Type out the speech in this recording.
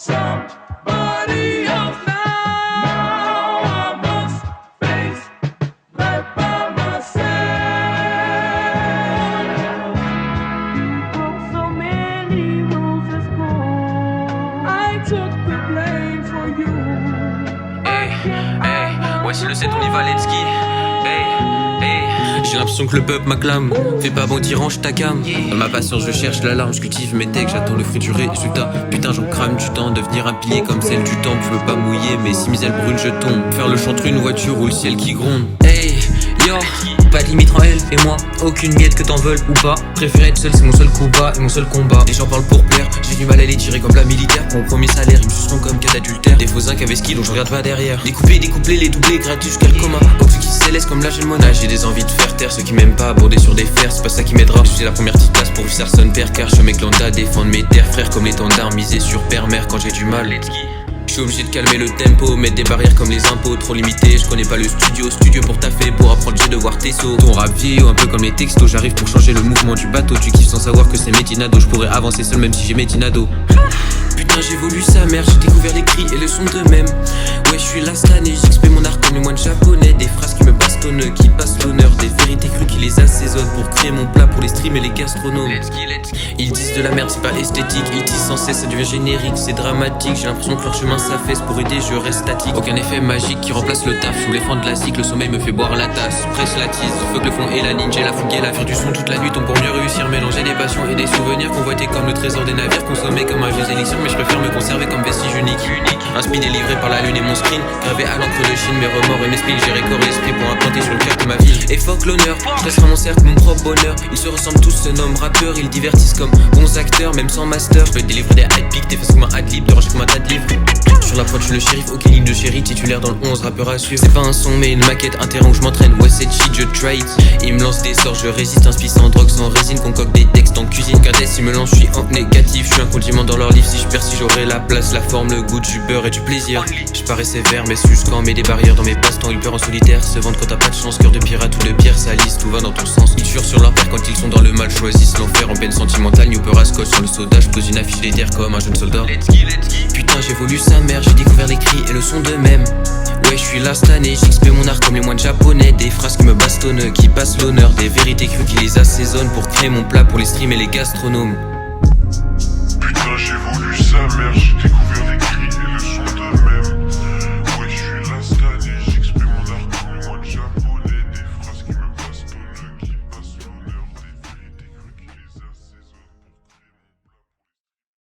somebody else now. I must face life by myself. You broke so many rules at school. I took the blame for you. Hey, hey, voici le set, on y va, let's go. Hey, hey. J'ai l'impression que le peuple m'acclame. Fais pas bon tyran, je t'accame. Dans ma patience, je cherche l'alarme, je cultive mes decks, j'attends le fruit du résultat. Putain, j'en crame du temps, devenir un pilier comme celle du temple. Je veux pas mouiller, mais si misère brûle, je tombe. Faire le chantre, une voiture ou le ciel qui gronde. Hey, yo, pas de limite en elle et moi, aucune miette que t'en veules ou pas. Préférer être seul, c'est mon seul combat et mon seul combat. Les gens parlent pour plaire, j'ai du mal à les tirer comme la militaire. Mon premier salaire, ils me suceront comme cas d'adultère. Des faux zincs avec skill, donc je regarde pas derrière. Découper, découpler, les doubler, gratuit jusqu'à le coma. Objet qui céleste comme l'âge et le monage. J'ai des envies de faire taire ceux qui m'aiment pas, aborder sur des fers, c'est pas ça qui m'aidera. J'ai la première petite place pour vivre Sarson père, car je mec lambda, défendre mes terres, frères comme l'étendard, miser sur père-mère quand j'ai du mal. Let's go. Je suis obligé de calmer le tempo, mettre des barrières comme les impôts trop limités. Je connais pas le studio pour taffer, pour apprendre j'ai devoir tes sauts. Ton rap vieillot, un peu comme les textos, j'arrive pour changer le mouvement du bateau. Tu kiffes sans savoir que c'est Métinado, je pourrais avancer seul même si j'ai Métinado. Putain j'ai voulu sa mère, j'ai découvert les cris et le son d'eux-mêmes. Ouais je suis la stan et j'expé mon art comme les moines japonais. Des phrases qui me bastonnent, qui passent l'honneur. Des vérités crues qui les assaisonnent pour créer mon plat pour les streams et les gastronomes. Ils disent de la merde, c'est pas esthétique. Ils disent sans cesse, ça devient générique, c'est dramatique. J'ai l'impression que leur chemin s'affaisse, pour aider je reste statique. Aucun effet magique qui remplace le taf. Sous les fentes de la cycle, le sommeil me fait boire la tasse. Presse la tise, fuck le fond et la ninja, la fougue et la faire du son toute la nuit. Tombe pour mieux réussir, mélanger des passions et des souvenirs convoités comme le trésor des navires. Consommés comme un vieux élixir, mais je préfère me conserver comme vestige unique. Un spin délivré par la lune et mon screen, gravé à l'encre de Chine, mes remords et mes spills. J'ai récoré l'esprit pour implanter sur le cœur de ma ville. Et fuck l'honneur, je laisserai mon cercle, mon propre bonheur. Ils se ressemblent tous, se nomment rappeurs, ils divertissent comme bons acteurs, même sans master. Je peux te délivrer des high pics, t'es face comme un ad-lib, de ranger comme un tas de livres. Sur la prod, je suis le shérif, aucune ligne de chéri, titulaire dans le 11, rappeur à suivre. C'est pas un son, mais une maquette, un terrain où je m'entraîne. Ouais, c'est cheat, je trade. Ils me lancent des sorts, je résiste, inspire sans drogue, sans résine, concocte des textes en cuisine. Car s'ils me lancent, je suis en négatif. Je suis un condiment dans leur livre, si je perds, si j'aurai la place, la forme, le goût, du beurre et du plaisir. Je parais sévère, mais jusqu'en met des barrières dans mes passe-temps. Ils pleurent en solitaire, se vendent quand t'as pas de chance. Cœur de pirate ou de pierre, ça lisse, tout va dans ton sens. Ils jurent sur leur père quand ils sont dans le mal, choisissent l'enfer en peine sentimentale. New peur à scotch sur le soda, je pose une affiche des terres comme un jeune soldat. Putain, j'ai voulu sa mère, j'ai découvert les cris et le son d'eux-mêmes. Ouais, je suis la stan et j'expé mon art comme les moines japonais. Des phrases qui me bastonnent, qui passent l'honneur. Des vérités crues qui les assaisonnent pour créer mon plat pour les streams et les gastronomes. Putain, j'ai voulu sa mère, j'ai découvert